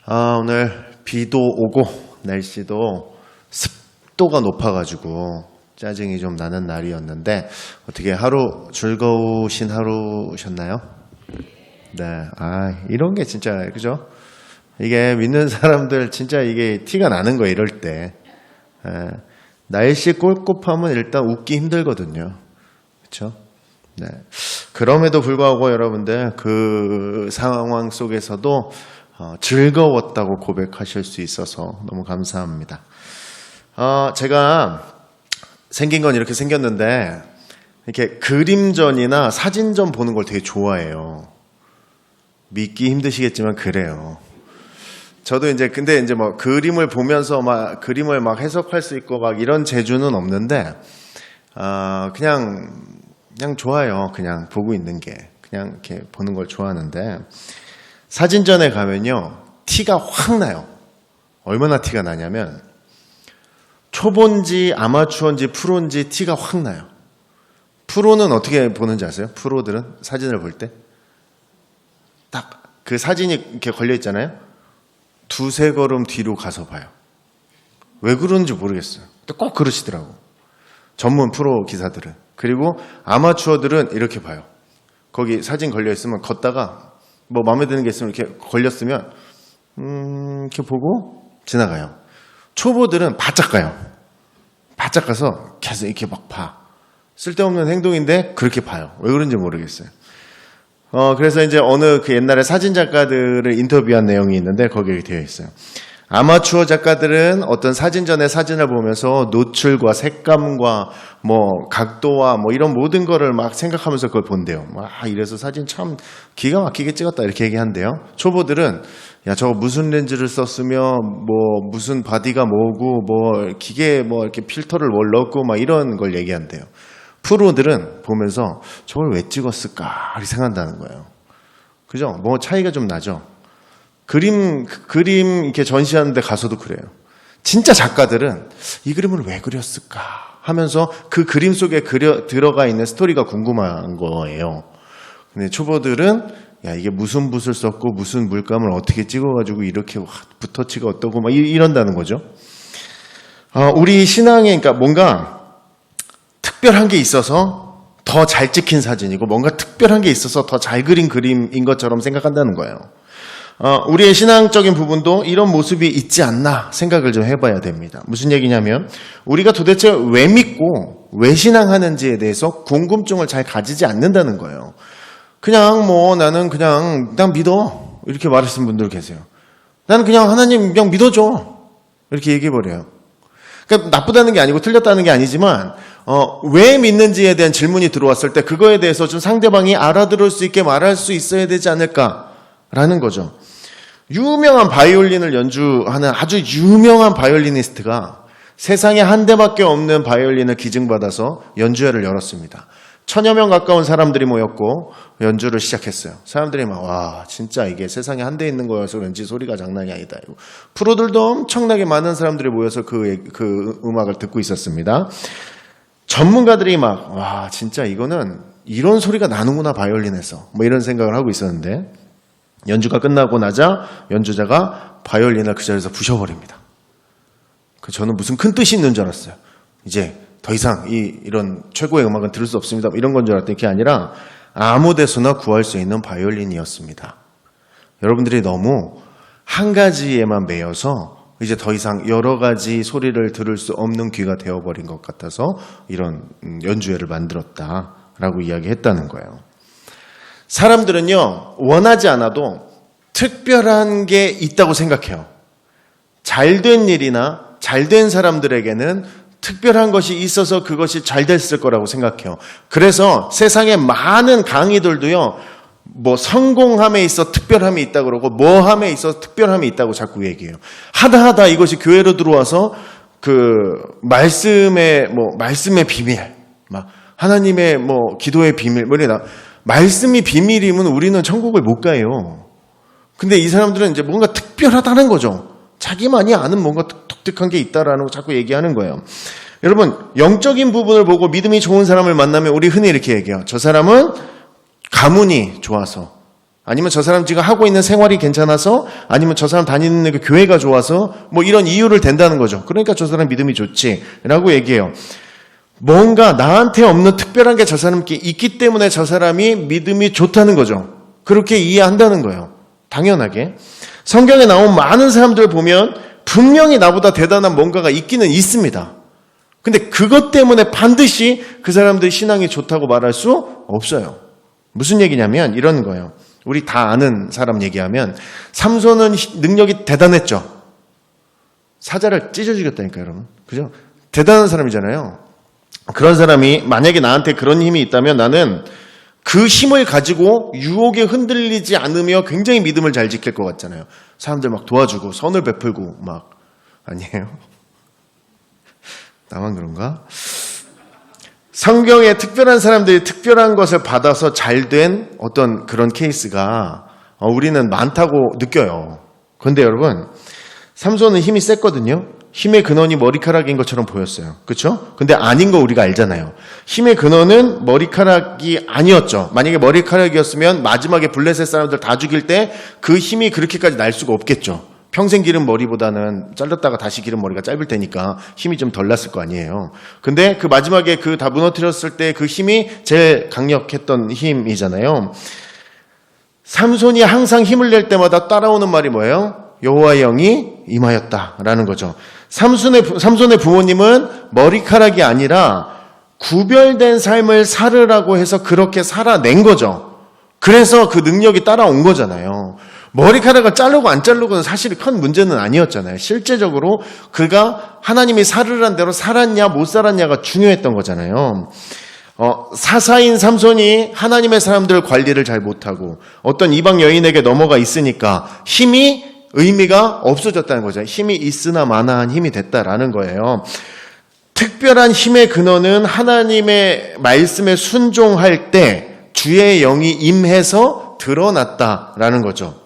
오늘 비도 오고 날씨도 습도가 높아가지고 짜증이 좀 나는 날이었는데 어떻게 하루 즐거우신 하루셨나요? 네, 이런 게 진짜 그죠? 이게 믿는 사람들 진짜 이게 티가 나는 거예요. 이럴 때 날씨 꼴곱하면 일단 웃기 힘들거든요. 그렇죠? 네. 그럼에도 불구하고 여러분들 그 상황 속에서도 즐거웠다고 고백하실 수 있어서 너무 감사합니다. 제가 생긴 건 이렇게 생겼는데 이렇게 그림전이나 사진전 보는 걸 되게 좋아해요. 믿기 힘드시겠지만 그래요. 저도 근데 뭐 그림을 보면서 그림을 해석할 수 있고 이런 재주는 없는데 그냥 좋아요. 그냥 보고 있는 게 그냥 이렇게 보는 걸 좋아하는데 사진전에 가면요 티가 확 나요. 얼마나 티가 나냐면 초보인지 아마추어인지 프로인지 티가 확 나요. 프로는 어떻게 보는지 아세요? 프로들은 사진을 볼 때 딱 그 사진이 이렇게 걸려 있잖아요. 두세 걸음 뒤로 가서 봐요. 왜 그런지 모르겠어요. 꼭 그러시더라고. 전문 프로 기사들은. 그리고 아마추어들은 이렇게 봐요. 거기 사진 걸려 있으면 걷다가 뭐 마음에 드는 게 있으면 이렇게 걸렸으면 이렇게 보고 지나가요. 초보들은 바짝 가요. 바짝 가서 계속 이렇게 봐. 쓸데없는 행동인데 그렇게 봐요. 왜 그런지 모르겠어요. 그래서 어느 그 옛날에 사진 작가들을 인터뷰한 내용이 있는데 거기에 되어 있어요. 아마추어 작가들은 어떤 사진전의 사진을 보면서 노출과 색감과 뭐 각도와 뭐 이런 모든 거를 생각하면서 그걸 본대요. 이래서 사진 참 기가 막히게 찍었다 이렇게 얘기한대요. 초보들은 야 저거 무슨 렌즈를 썼으며 뭐 무슨 바디가 뭐고 뭐 기계 뭐 이렇게 필터를 뭘 넣고 이런 걸 얘기한대요. 프로들은 보면서 저걸 왜 찍었을까 이렇게 생각한다는 거예요. 그죠? 뭐 차이가 좀 나죠. 그림 이렇게 전시하는 데 가서도 그래요. 진짜 작가들은 이 그림을 왜 그렸을까 하면서 그 그림 속에 들어가 있는 스토리가 궁금한 거예요. 근데 초보들은 야 이게 무슨 붓을 썼고 무슨 물감을 어떻게 찍어가지고 이렇게 붓터치가 어떠고 이런다는 거죠. 우리 신앙에 그러니까 뭔가 특별한 게 있어서 더 잘 찍힌 사진이고 뭔가 특별한 게 있어서 더 잘 그린 그림인 것처럼 생각한다는 거예요. 우리의 신앙적인 부분도 이런 모습이 있지 않나 생각을 좀 해봐야 됩니다. 무슨 얘기냐면 우리가 도대체 왜 믿고 왜 신앙하는지에 대해서 궁금증을 잘 가지지 않는다는 거예요. 그냥 나는 그냥 믿어 이렇게 말하시는 분들 계세요. 나는 그냥 하나님 그냥 믿어줘 이렇게 얘기해버려요. 그러니까 나쁘다는 게 아니고 틀렸다는 게 아니지만 왜 믿는지에 대한 질문이 들어왔을 때 그거에 대해서 좀 상대방이 알아들을 수 있게 말할 수 있어야 되지 않을까라는 거죠. 유명한 바이올린을 연주하는 아주 유명한 바이올리니스트가 세상에 한 대밖에 없는 바이올린을 기증받아서 연주회를 열었습니다. 1000여 명 가까운 사람들이 모였고 연주를 시작했어요. 사람들이 와 진짜 이게 세상에 한 대 있는 거여서 왠지 소리가 장난이 아니다. 프로들도 엄청나게 많은 사람들이 모여서 그 음악을 듣고 있었습니다. 전문가들이 와 진짜 이거는 이런 소리가 나는구나 바이올린에서 이런 생각을 하고 있었는데 연주가 끝나고 나자 연주자가 바이올린을 그 자리에서 부셔버립니다. 저는 무슨 큰 뜻이 있는 줄 알았어요. 이제 더 이상 이런 최고의 음악은 들을 수 없습니다. 이런 건 줄 알았더니 그게 아니라 아무 데서나 구할 수 있는 바이올린이었습니다. 여러분들이 너무 한 가지에만 매여서 이제 더 이상 여러 가지 소리를 들을 수 없는 귀가 되어버린 것 같아서 이런 연주회를 만들었다라고 이야기했다는 거예요. 사람들은요 원하지 않아도 특별한 게 있다고 생각해요. 잘된 일이나 잘된 사람들에게는 특별한 것이 있어서 그것이 잘 됐을 거라고 생각해요. 그래서 세상에 많은 강의들도요 뭐 성공함에 있어 특별함이 있다고 그러고 뭐함에 있어 특별함이 있다고 자꾸 얘기해요. 하다 이것이 교회로 들어와서 그 말씀의 비밀 하나님의 기도의 비밀 말씀이 비밀이면 우리는 천국을 못 가요. 근데 이 사람들은 뭔가 특별하다는 거죠. 자기만이 아는 뭔가 독특한 게 있다라는 거 자꾸 얘기하는 거예요. 여러분 영적인 부분을 보고 믿음이 좋은 사람을 만나면 우리 흔히 이렇게 얘기해요. 저 사람은 가문이 좋아서 아니면 저 사람 지금 하고 있는 생활이 괜찮아서, 아니면 저 사람 다니는 그 교회가 좋아서, 뭐 이런 이유를 댄다는 거죠. 그러니까 저 사람 믿음이 좋지라고 얘기해요. 뭔가 나한테 없는 특별한 게 저 사람께 있기 때문에 저 사람이 믿음이 좋다는 거죠. 그렇게 이해한다는 거예요. 당연하게. 성경에 나온 많은 사람들 보면 분명히 나보다 대단한 뭔가가 있기는 있습니다. 근데 그것 때문에 반드시 그 사람들이 신앙이 좋다고 말할 수 없어요. 무슨 얘기냐면 이런 거예요. 우리 다 아는 사람 얘기하면 삼손은 능력이 대단했죠. 사자를 찢어 죽였다니까요, 여러분. 그죠? 대단한 사람이잖아요. 그런 사람이 만약에 나한테 그런 힘이 있다면 나는 그 힘을 가지고 유혹에 흔들리지 않으며 굉장히 믿음을 잘 지킬 것 같잖아요. 사람들 막 도와주고 선을 베풀고 막. 아니에요? 나만 그런가? 성경에 특별한 사람들이 특별한 것을 받아서 잘된 어떤 그런 케이스가 우리는 많다고 느껴요. 그런데 여러분, 삼손은 힘이 셌거든요. 힘의 근원이 머리카락인 것처럼 보였어요. 그렇죠? 근데 아닌 거 우리가 알잖아요. 힘의 근원은 머리카락이 아니었죠. 만약에 머리카락이었으면 마지막에 블레셋 사람들 다 죽일 때 그 힘이 그렇게까지 날 수가 없겠죠. 평생 기른 머리보다는 잘랐다가 다시 기른 머리가 짧을 테니까 힘이 좀 덜 났을 거 아니에요. 근데 그 마지막에 그 다 무너뜨렸을 때 그 힘이 제일 강력했던 힘이잖아요. 삼손이 항상 힘을 낼 때마다 따라오는 말이 뭐예요? 여호와의 영이 임하였다라는 거죠. 삼손의 부모님은 머리카락이 아니라 구별된 삶을 살으라고 해서 그렇게 살아낸 거죠. 그래서 그 능력이 따라온 거잖아요. 머리카락을 자르고 안 자르고는 사실 큰 문제는 아니었잖아요. 실제적으로 그가 하나님이 살으란 대로 살았냐 못 살았냐가 중요했던 거잖아요. 사사인 삼손이 하나님의 사람들 관리를 잘 못하고 어떤 이방 여인에게 넘어가 있으니까 힘이 의미가 없어졌다는 거죠. 힘이 있으나 마나한 힘이 됐다라는 거예요. 특별한 힘의 근원은 하나님의 말씀에 순종할 때 주의 영이 임해서 드러났다라는 거죠.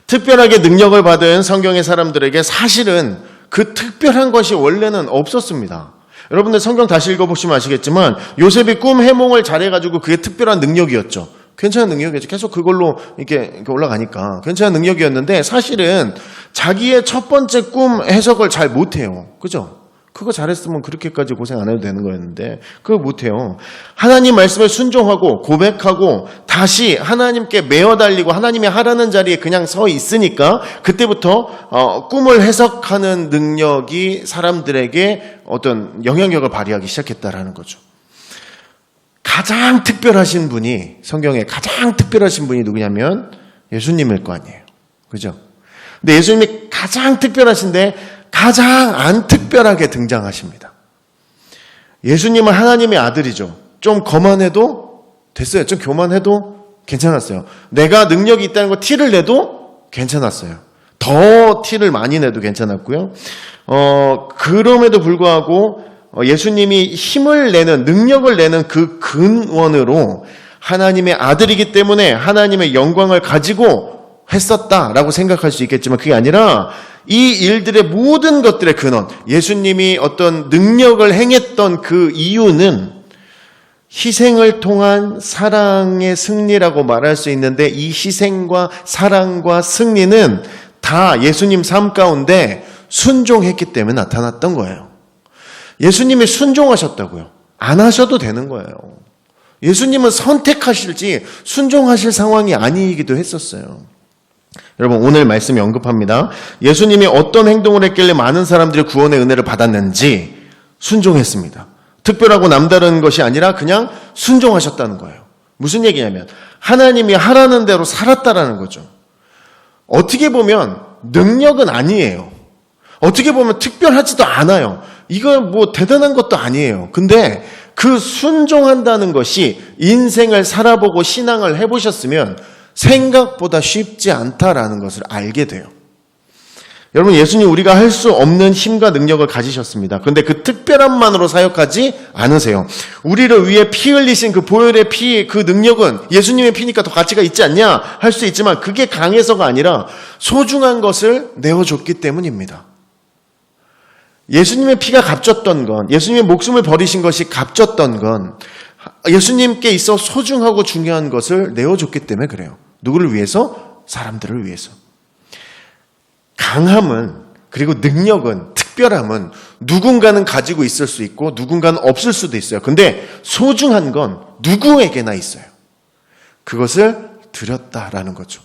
특별하게 능력을 받은 성경의 사람들에게 사실은 그 특별한 것이 원래는 없었습니다. 여러분들 성경 다시 읽어보시면 아시겠지만 요셉이 꿈 해몽을 잘해가지고 그게 특별한 능력이었죠. 괜찮은 능력이었죠. 계속 그걸로 이렇게 올라가니까 괜찮은 능력이었는데 사실은 자기의 첫 번째 꿈 해석을 잘 못해요. 그죠? 그거 잘했으면 그렇게까지 고생 안 해도 되는 거였는데 그거 못해요. 하나님 말씀을 순종하고 고백하고 다시 하나님께 매어 달리고 하나님이 하라는 자리에 그냥 서 있으니까 그때부터 꿈을 해석하는 능력이 사람들에게 어떤 영향력을 발휘하기 시작했다라는 거죠. 가장 특별하신 분이 성경에 가장 특별하신 분이 누구냐면 예수님일 거 아니에요. 그죠? 근데 예수님이 가장 특별하신데 가장 안 특별하게 등장하십니다. 예수님은 하나님의 아들이죠. 좀 거만해도 됐어요. 좀 교만해도 괜찮았어요. 내가 능력이 있다는 거 티를 내도 괜찮았어요. 더 티를 많이 내도 괜찮았고요. 그럼에도 불구하고 예수님이 힘을 내는 능력을 내는 그 근원으로 하나님의 아들이기 때문에 하나님의 영광을 가지고 했었다라고 생각할 수 있겠지만 그게 아니라 이 일들의 모든 것들의 근원, 예수님이 어떤 능력을 행했던 그 이유는 희생을 통한 사랑의 승리라고 말할 수 있는데 이 희생과 사랑과 승리는 다 예수님 삶 가운데 순종했기 때문에 나타났던 거예요. 예수님이 순종하셨다고요. 안 하셔도 되는 거예요. 예수님은 선택하실지 순종하실 상황이 아니기도 했었어요. 여러분 오늘 말씀이 언급합니다. 예수님이 어떤 행동을 했길래 많은 사람들이 구원의 은혜를 받았는지 순종했습니다. 특별하고 남다른 것이 아니라 그냥 순종하셨다는 거예요. 무슨 얘기냐면 하나님이 하라는 대로 살았다라는 거죠. 어떻게 보면 능력은 아니에요. 어떻게 보면 특별하지도 않아요. 이건 뭐 대단한 것도 아니에요. 근데 그 순종한다는 것이 인생을 살아보고 신앙을 해보셨으면 생각보다 쉽지 않다라는 것을 알게 돼요. 여러분 예수님 우리가 할 수 없는 힘과 능력을 가지셨습니다. 그런데 그 특별함만으로 사역하지 않으세요. 우리를 위해 피 흘리신 그 보혈의 피, 그 능력은 예수님의 피니까 더 가치가 있지 않냐 할 수 있지만 그게 강해서가 아니라 소중한 것을 내어줬기 때문입니다. 예수님의 피가 값졌던 건, 예수님의 목숨을 버리신 것이 값졌던 건 예수님께 있어 소중하고 중요한 것을 내어줬기 때문에 그래요. 누구를 위해서? 사람들을 위해서. 강함은, 그리고 능력은, 특별함은 누군가는 가지고 있을 수 있고 누군가는 없을 수도 있어요. 근데 소중한 건 누구에게나 있어요. 그것을 드렸다라는 거죠.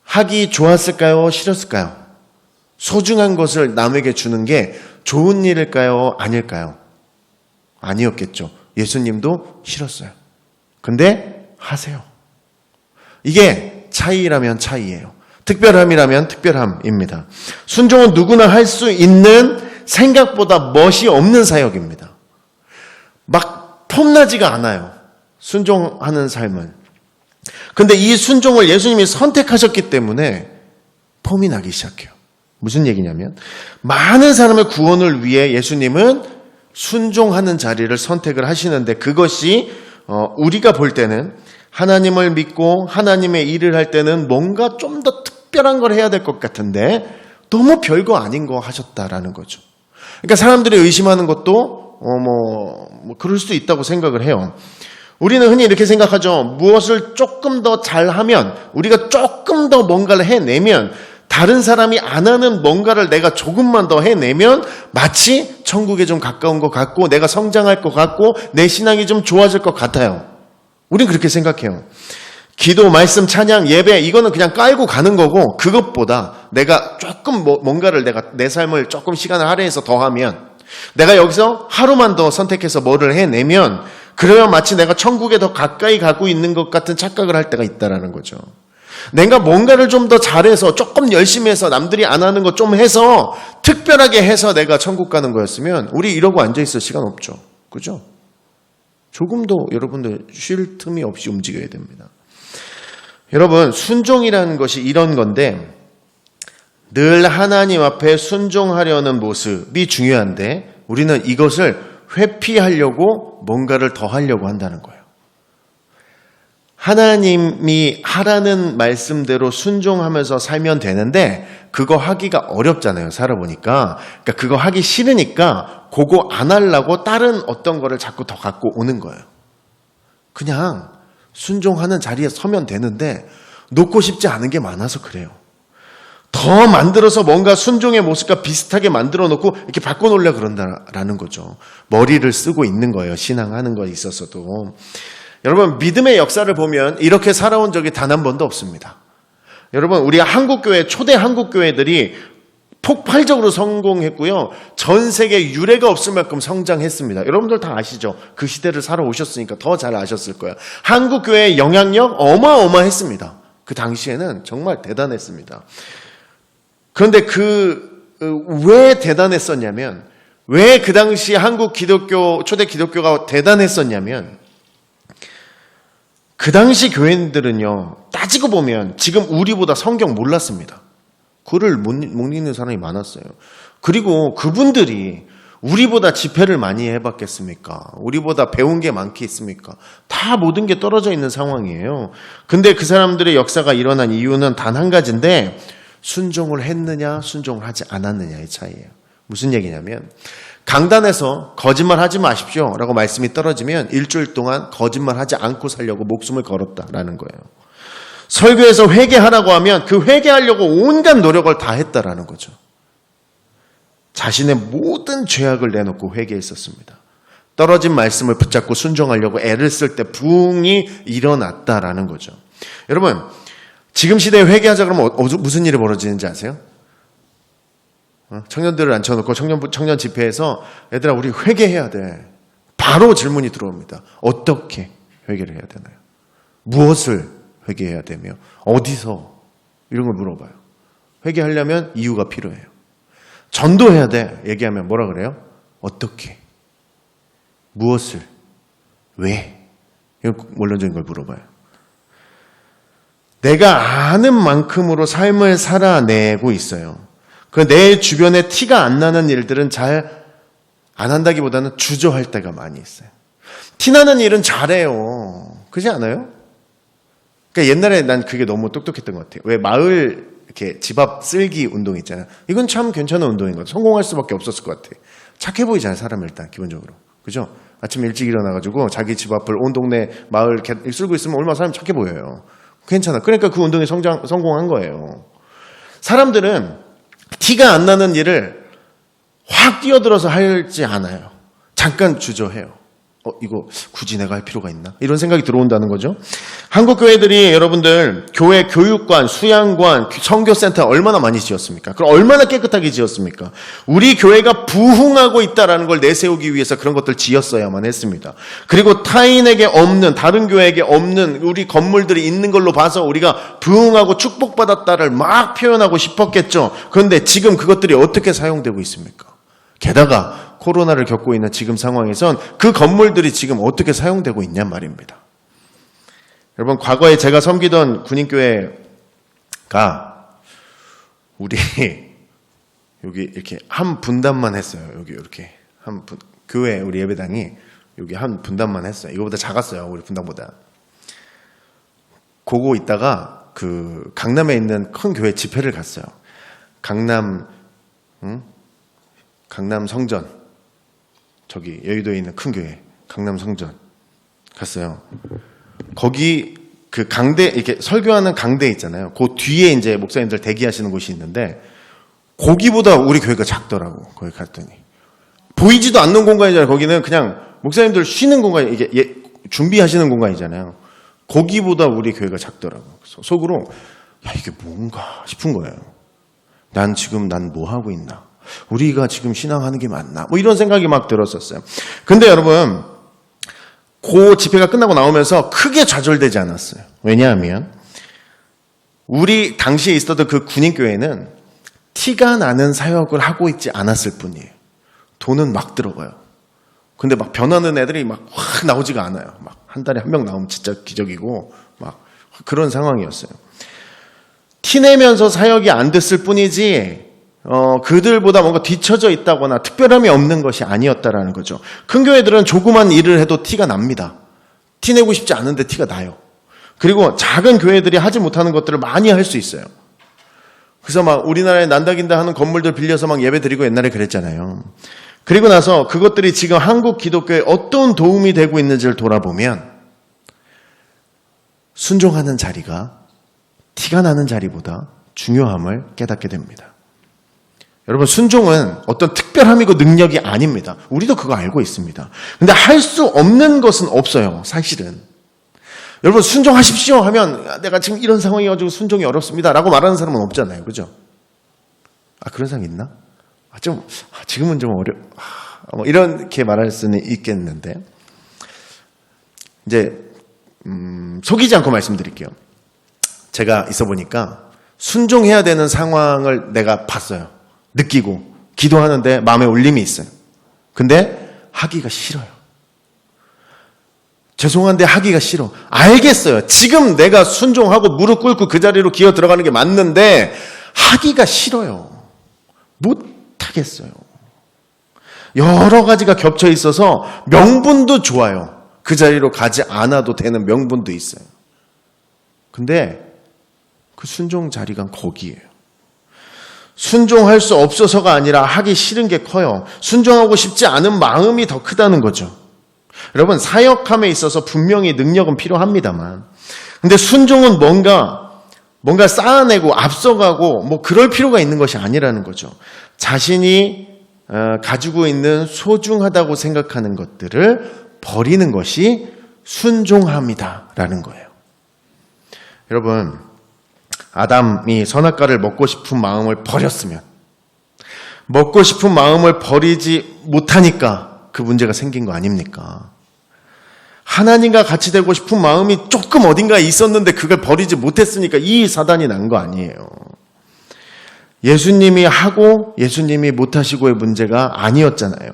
하기 좋았을까요? 싫었을까요? 소중한 것을 남에게 주는 게 좋은 일일까요? 아닐까요? 아니었겠죠. 예수님도 싫었어요. 근데 하세요. 이게 차이라면 차이예요. 특별함이라면 특별함입니다. 순종은 누구나 할 수 있는 생각보다 멋이 없는 사역입니다. 막 폼나지가 않아요. 순종하는 삶은. 근데 이 순종을 예수님이 선택하셨기 때문에 폼이 나기 시작해요. 무슨 얘기냐면 많은 사람의 구원을 위해 예수님은 순종하는 자리를 선택을 하시는데 그것이 우리가 볼 때는 하나님을 믿고 하나님의 일을 할 때는 뭔가 좀 더 특별한 걸 해야 될 것 같은데 너무 별거 아닌 거 하셨다라는 거죠. 그러니까 사람들이 의심하는 것도 그럴 수도 있다고 생각을 해요. 우리는 흔히 이렇게 생각하죠. 무엇을 조금 더 잘하면, 우리가 조금 더 뭔가를 해내면, 다른 사람이 안 하는 뭔가를 내가 조금만 더 해내면 마치 천국에 좀 가까운 것 같고 내가 성장할 것 같고 내 신앙이 좀 좋아질 것 같아요. 우린 그렇게 생각해요. 기도, 말씀, 찬양, 예배 이거는 그냥 깔고 가는 거고 그것보다 내가 조금 뭔가를 내가 내 삶을 조금 시간을 할애해서 더하면 내가 여기서 하루만 더 선택해서 뭐를 해내면 그러면 마치 내가 천국에 더 가까이 가고 있는 것 같은 착각을 할 때가 있다라는 거죠. 내가 뭔가를 좀 더 잘해서 조금 열심히 해서 남들이 안 하는 거 좀 해서 특별하게 해서 내가 천국 가는 거였으면 우리 이러고 앉아있을 시간 없죠. 그죠? 조금도 여러분들 쉴 틈이 없이 움직여야 됩니다. 여러분 순종이라는 것이 이런 건데 늘 하나님 앞에 순종하려는 모습이 중요한데 우리는 이것을 회피하려고 뭔가를 더 하려고 한다는 거예요. 하나님이 하라는 말씀대로 순종하면서 살면 되는데 그거 하기가 어렵잖아요. 살아보니까. 그러니까 그거 하기 싫으니까 그거 안 하려고 다른 어떤 거를 자꾸 더 갖고 오는 거예요. 그냥 순종하는 자리에 서면 되는데 놓고 싶지 않은 게 많아서 그래요. 더 만들어서 뭔가 순종의 모습과 비슷하게 만들어 놓고 이렇게 바꿔놓으려고 그런다라는 거죠. 머리를 쓰고 있는 거예요. 신앙하는 거에 있어서도. 여러분 믿음의 역사를 보면 이렇게 살아온 적이 단 한 번도 없습니다. 여러분 우리 한국교회 초대 한국교회들이 폭발적으로 성공했고요. 전 세계 유례가 없을 만큼 성장했습니다. 여러분들 다 아시죠? 그 시대를 살아오셨으니까 더 잘 아셨을 거예요. 한국교회의 영향력 어마어마했습니다. 그 당시에는 정말 대단했습니다. 그런데 왜 대단했었냐면 왜 그 당시 한국 기독교 초대 기독교가 대단했었냐면 그 당시 교인들은요, 따지고 보면 지금 우리보다 성경 몰랐습니다. 글을 못 읽는 사람이 많았어요. 그리고 그분들이 우리보다 집회를 많이 해봤겠습니까? 우리보다 배운 게 많겠습니까? 다 모든 게 떨어져 있는 상황이에요. 근데 그 사람들의 역사가 일어난 이유는 단 한 가지인데 순종을 했느냐, 순종을 하지 않았느냐의 차이예요. 무슨 얘기냐면 강단에서 거짓말하지 마십시오 라고 말씀이 떨어지면 일주일 동안 거짓말하지 않고 살려고 목숨을 걸었다라는 거예요. 설교에서 회개하라고 하면 그 회개하려고 온갖 노력을 다 했다라는 거죠. 자신의 모든 죄악을 내놓고 회개했었습니다. 떨어진 말씀을 붙잡고 순종하려고 애를 쓸 때 부흥이 일어났다라는 거죠. 여러분 지금 시대에 회개하자 그러면 무슨 일이 벌어지는지 아세요? 청년들을 앉혀놓고 청년 집회에서 얘들아 우리 회개해야 돼. 바로 질문이 들어옵니다. 어떻게 회개를 해야 되나요? 무엇을 회개해야 되며 어디서? 이런 걸 물어봐요. 회개하려면 이유가 필요해요. 전도해야 돼. 얘기하면 뭐라 그래요? 어떻게? 무엇을? 왜? 이런 원론적인 걸 물어봐요. 내가 아는 만큼으로 삶을 살아내고 있어요. 내 주변에 티가 안 나는 일들은 잘 안 한다기보다는 주저할 때가 많이 있어요. 티나는 일은 잘해요. 그렇지 않아요? 그러니까 옛날에 난 그게 너무 똑똑했던 것 같아요. 왜 마을 이렇게 집 앞 쓸기 운동 있잖아요. 이건 참 괜찮은 운동인 것 같아요. 성공할 수밖에 없었을 것 같아요. 착해 보이잖아요. 사람 일단 기본적으로. 그죠? 아침 일찍 일어나가지고 자기 집 앞을 온 동네 마을 쓸고 있으면 얼마나 사람이 착해 보여요. 괜찮아. 그러니까 그 운동에 성공한 거예요. 사람들은 티가 안 나는 일을 확 뛰어들어서 하지 않아요. 잠깐 주저해요. 이거 굳이 내가 할 필요가 있나? 이런 생각이 들어온다는 거죠. 한국 교회들이 여러분들 교회 교육관, 수양관, 선교센터 얼마나 많이 지었습니까? 그럼 얼마나 깨끗하게 지었습니까? 우리 교회가 부흥하고 있다는 걸 내세우기 위해서 그런 것들 지었어야만 했습니다. 그리고 타인에게 없는, 다른 교회에게 없는 우리 건물들이 있는 걸로 봐서 우리가 부흥하고 축복받았다를 막 표현하고 싶었겠죠. 그런데 지금 그것들이 어떻게 사용되고 있습니까? 게다가 코로나를 겪고 있는 지금 상황에선 그 건물들이 지금 어떻게 사용되고 있냔 말입니다. 여러분, 과거에 제가 섬기던 군인교회가 우리 여기 이렇게 한 분단만 했어요. 여기 이렇게 교회 우리 예배당이 여기 한 분단만 했어요. 이거보다 작았어요. 우리 분당보다. 그거 있다가 그 강남에 있는 큰 교회 집회를 갔어요. 강남 성전. 저기 여의도에 있는 큰 교회 강남 성전 갔어요. 거기 그 강대 이렇게 설교하는 강대 있잖아요. 그 뒤에 이제 목사님들 대기하시는 곳이 있는데 거기보다 우리 교회가 작더라고. 거기 갔더니 보이지도 않는 공간이잖아요. 거기는 그냥 목사님들 쉬는 공간, 이게 준비하시는 공간이잖아요. 거기보다 우리 교회가 작더라고. 그래서 속으로 야 이게 뭔가 싶은 거예요. 난 뭐 하고 있나? 우리가 지금 신앙하는 게 맞나? 뭐 이런 생각이 막 들었었어요. 근데 여러분, 그 집회가 끝나고 나오면서 크게 좌절되지 않았어요. 왜냐하면 우리 당시에 있었던 그 군인교회는 티가 나는 사역을 하고 있지 않았을 뿐이에요. 돈은 막 들어가요. 근데 막 변하는 애들이 막 확 나오지가 않아요. 막 한 달에 한 명 나오면 진짜 기적이고 막 그런 상황이었어요. 티 내면서 사역이 안 됐을 뿐이지 그들보다 뭔가 뒤처져 있다거나 특별함이 없는 것이 아니었다라는 거죠. 큰 교회들은 조그만 일을 해도 티가 납니다. 티 내고 싶지 않은데 티가 나요. 그리고 작은 교회들이 하지 못하는 것들을 많이 할 수 있어요. 그래서 막 우리나라에 난다긴다 하는 건물들 빌려서 막 예배 드리고 옛날에 그랬잖아요. 그리고 나서 그것들이 지금 한국 기독교에 어떤 도움이 되고 있는지를 돌아보면 순종하는 자리가 티가 나는 자리보다 중요함을 깨닫게 됩니다. 여러분, 순종은 어떤 특별함이고 능력이 아닙니다. 우리도 그거 알고 있습니다. 근데 할 수 없는 것은 없어요, 사실은. 여러분, 순종하십시오 하면 내가 지금 이런 상황이어가지고 순종이 어렵습니다 라고 말하는 사람은 없잖아요. 그죠? 그런 사람 있나? 지금은 좀 뭐 이렇게 말할 수는 있겠는데. 이제, 속이지 않고 말씀드릴게요. 제가 있어 보니까 순종해야 되는 상황을 내가 봤어요. 느끼고 기도하는데 마음에 울림이 있어요. 근데 하기가 싫어요. 죄송한데 하기가 싫어. 알겠어요. 지금 내가 순종하고 무릎 꿇고 그 자리로 기어 들어가는 게 맞는데 하기가 싫어요. 못하겠어요. 여러 가지가 겹쳐 있어서 명분도 좋아요. 그 자리로 가지 않아도 되는 명분도 있어요. 근데 그 순종 자리가 거기예요. 순종할 수 없어서가 아니라 하기 싫은 게 커요. 순종하고 싶지 않은 마음이 더 크다는 거죠. 여러분, 사역함에 있어서 분명히 능력은 필요합니다만, 근데 순종은 뭔가 쌓아내고 앞서가고 뭐 그럴 필요가 있는 것이 아니라는 거죠. 자신이 가지고 있는 소중하다고 생각하는 것들을 버리는 것이 순종함이다라는 거예요. 여러분, 아담이 선악과를 먹고 싶은 마음을 버렸으면, 먹고 싶은 마음을 버리지 못하니까 그 문제가 생긴 거 아닙니까? 하나님과 같이 되고 싶은 마음이 조금 어딘가에 있었는데 그걸 버리지 못했으니까 이 사단이 난 거 아니에요. 예수님이 하고 예수님이 못하시고의 문제가 아니었잖아요.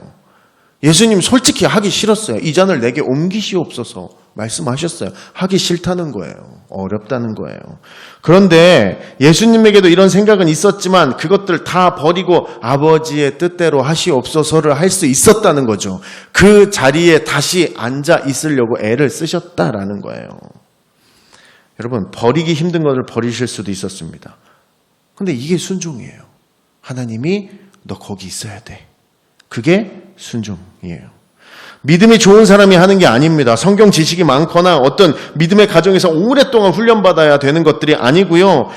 예수님 솔직히 하기 싫었어요. 이 잔을 내게 옮기시옵소서 말씀하셨어요. 하기 싫다는 거예요. 어렵다는 거예요. 그런데 예수님에게도 이런 생각은 있었지만 그것들 다 버리고 아버지의 뜻대로 하시옵소서를 할 수 있었다는 거죠. 그 자리에 다시 앉아 있으려고 애를 쓰셨다라는 거예요. 여러분, 버리기 힘든 것을 버리실 수도 있었습니다. 근데 이게 순종이에요. 하나님이 너 거기 있어야 돼. 그게 순종이에요. 믿음이 좋은 사람이 하는 게 아닙니다. 성경 지식이 많거나 어떤 믿음의 가정에서 오랫동안 훈련받아야 되는 것들이 아니고요.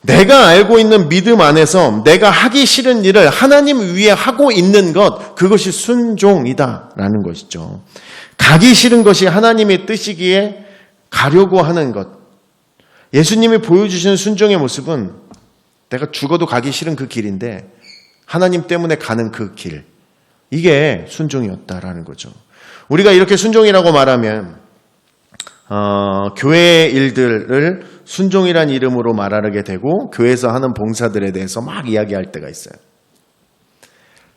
내가 알고 있는 믿음 안에서 내가 하기 싫은 일을 하나님 위에 하고 있는 것, 그것이 순종이다라는 것이죠. 가기 싫은 것이 하나님의 뜻이기에 가려고 하는 것. 예수님이 보여주시는 순종의 모습은 내가 죽어도 가기 싫은 그 길인데 하나님 때문에 가는 그 길. 이게 순종이었다라는 거죠. 우리가 이렇게 순종이라고 말하면 교회의 일들을 순종이란 이름으로 말하게 되고 교회에서 하는 봉사들에 대해서 막 이야기할 때가 있어요.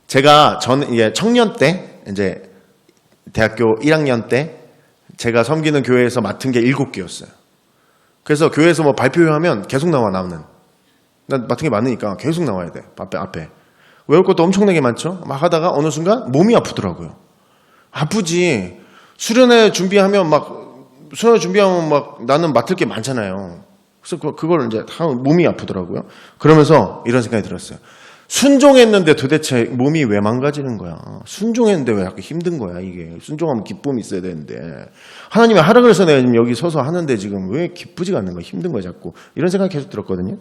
제가 청년 때, 이제 대학교 1학년 때 제가 섬기는 교회에서 맡은 게 7개였어요. 그래서 교회에서 뭐 발표하면 계속 나오는. 난 맡은 게 많으니까 계속 나와야 돼. 앞에. 외울 것도 엄청나게 많죠. 막 하다가 어느 순간 몸이 아프더라고요. 아프지. 수련회 준비하면 막 나는 맡을 게 많잖아요. 그래서 그걸 이제 몸이 아프더라고요. 그러면서 이런 생각이 들었어요. 순종했는데 도대체 몸이 왜 망가지는 거야? 순종했는데 왜 자꾸 힘든 거야, 이게? 순종하면 기쁨이 있어야 되는데. 하나님이 하라 그래서 내가 지금 여기 서서 하는데 지금 왜 기쁘지가 않는 거야? 힘든 거야, 자꾸. 이런 생각이 계속 들었거든요.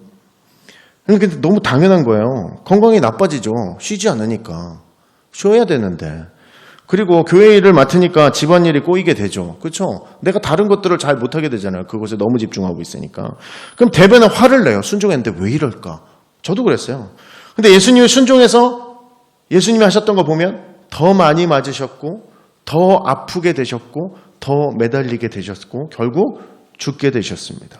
근데 너무 당연한 거예요. 건강이 나빠지죠. 쉬지 않으니까. 쉬어야 되는데. 그리고 교회 일을 맡으니까 집안일이 꼬이게 되죠. 그렇죠? 내가 다른 것들을 잘 못하게 되잖아요. 그것에 너무 집중하고 있으니까. 그럼 대변에 화를 내요. 순종했는데 왜 이럴까? 저도 그랬어요. 근데 예수님이 순종해서 예수님이 하셨던 거 보면 더 많이 맞으셨고 더 아프게 되셨고 더 매달리게 되셨고 결국 죽게 되셨습니다.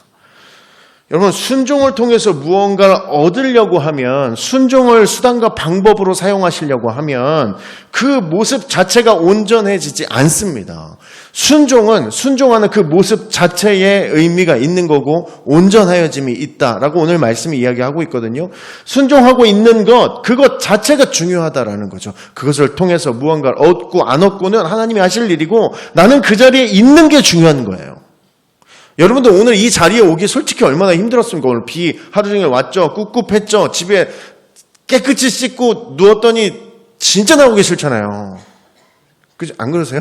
여러분, 순종을 통해서 무언가를 얻으려고 하면, 순종을 수단과 방법으로 사용하시려고 하면 그 모습 자체가 온전해지지 않습니다. 순종하는 그 모습 자체에 의미가 있는 거고 온전하여짐이 있다라고 오늘 말씀이 이야기하고 있거든요. 순종하고 있는 것, 그것 자체가 중요하다라는 거죠. 그것을 통해서 무언가를 얻고 안 얻고는 하나님이 하실 일이고 나는 그 자리에 있는 게 중요한 거예요. 여러분들 오늘 이 자리에 오기 솔직히 얼마나 힘들었습니까? 오늘 비 하루 종일 왔죠. 꿉꿉했죠. 집에 깨끗이 씻고 누웠더니 진짜 나오기 싫잖아요. 그죠? 안 그러세요?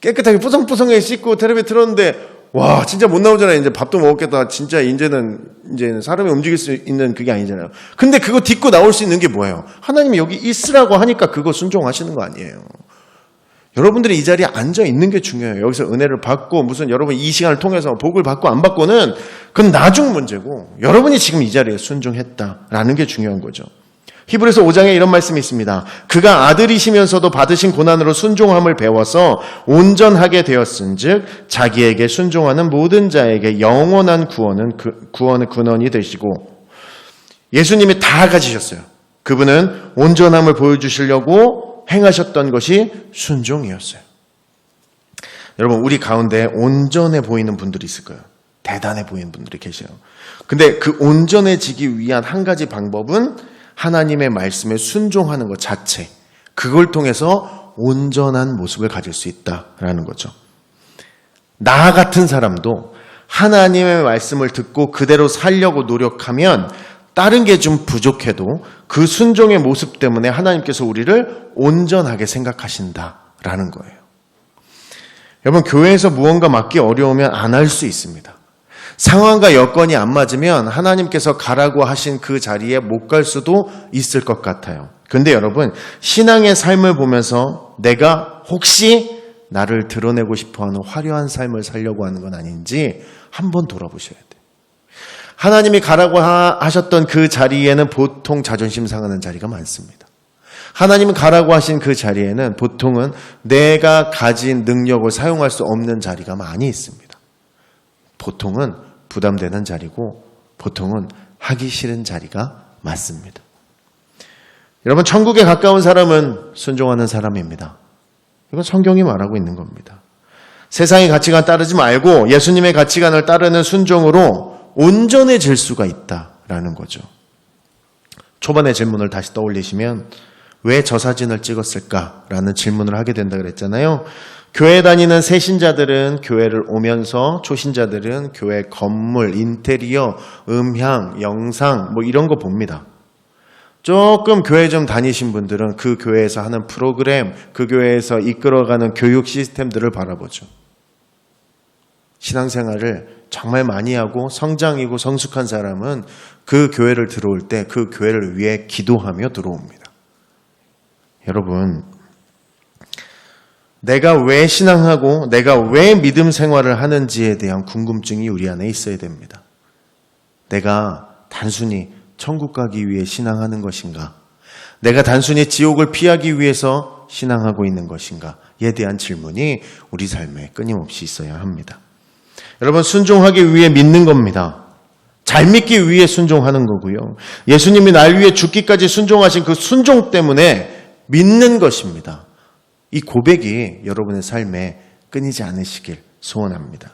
깨끗하게 뽀송뽀송하게 씻고 텔레비 틀었는데 와 진짜 못 나오잖아요. 이제 밥도 먹었겠다. 진짜 이제는 사람이 움직일 수 있는 그게 아니잖아요. 근데 그거 딛고 나올 수 있는 게 뭐예요? 하나님이 여기 있으라고 하니까 그거 순종하시는 거 아니에요. 여러분들이 이 자리에 앉아 있는 게 중요해요. 여기서 은혜를 받고 무슨 여러분 이 시간을 통해서 복을 받고 안 받고는 그건 나중 문제고 여러분이 지금 이 자리에 순종했다라는 게 중요한 거죠. 히브리서 5장에 이런 말씀이 있습니다. 그가 아들이시면서도 받으신 고난으로 순종함을 배워서 온전하게 되었은즉 자기에게 순종하는 모든 자에게 영원한 구원의 근원이 되시고 예수님이 다 가지셨어요. 그분은 온전함을 보여주시려고 행하셨던 것이 순종이었어요. 여러분 우리 가운데 온전해 보이는 분들이 있을 거예요. 대단해 보이는 분들이 계셔요. 근데 그 온전해지기 위한 한 가지 방법은 하나님의 말씀에 순종하는 것 자체, 그걸 통해서 온전한 모습을 가질 수 있다라는 거죠. 나 같은 사람도 하나님의 말씀을 듣고 그대로 살려고 노력하면 다른 게 좀 부족해도 그 순종의 모습 때문에 하나님께서 우리를 온전하게 생각하신다라는 거예요. 여러분 교회에서 무언가 맡기 어려우면 안 할 수 있습니다. 상황과 여건이 안 맞으면 하나님께서 가라고 하신 그 자리에 못 갈 수도 있을 것 같아요. 근데 여러분 신앙의 삶을 보면서 내가 혹시 나를 드러내고 싶어하는 화려한 삶을 살려고 하는 건 아닌지 한번 돌아보셔야 돼요. 하나님이 가라고 하셨던 그 자리에는 보통 자존심 상하는 자리가 많습니다. 하나님이 가라고 하신 그 자리에는 보통은 내가 가진 능력을 사용할 수 없는 자리가 많이 있습니다. 보통은 부담되는 자리고 보통은 하기 싫은 자리가 많습니다. 여러분 천국에 가까운 사람은 순종하는 사람입니다. 이건 성경이 말하고 있는 겁니다. 세상의 가치관 따르지 말고 예수님의 가치관을 따르는 순종으로 온전해질 수가 있다라는 거죠. 초반의 질문을 다시 떠올리시면 왜 저 사진을 찍었을까라는 질문을 하게 된다 그랬잖아요. 교회 다니는 새 신자들은 교회를 오면서 초신자들은 교회 건물, 인테리어, 음향, 영상 뭐 이런 거 봅니다. 조금 교회 좀 다니신 분들은 그 교회에서 하는 프로그램, 그 교회에서 이끌어가는 교육 시스템들을 바라보죠. 신앙생활을 정말 많이 하고 성장이고 성숙한 사람은 그 교회를 들어올 때 그 교회를 위해 기도하며 들어옵니다. 여러분, 내가 왜 신앙하고 내가 왜 믿음 생활을 하는지에 대한 궁금증이 우리 안에 있어야 됩니다. 내가 단순히 천국 가기 위해 신앙하는 것인가? 내가 단순히 지옥을 피하기 위해서 신앙하고 있는 것인가에 대한 질문이 우리 삶에 끊임없이 있어야 합니다. 여러분, 순종하기 위해 믿는 겁니다. 잘 믿기 위해 순종하는 거고요. 예수님이 날 위해 죽기까지 순종하신 그 순종 때문에 믿는 것입니다. 이 고백이 여러분의 삶에 끊이지 않으시길 소원합니다.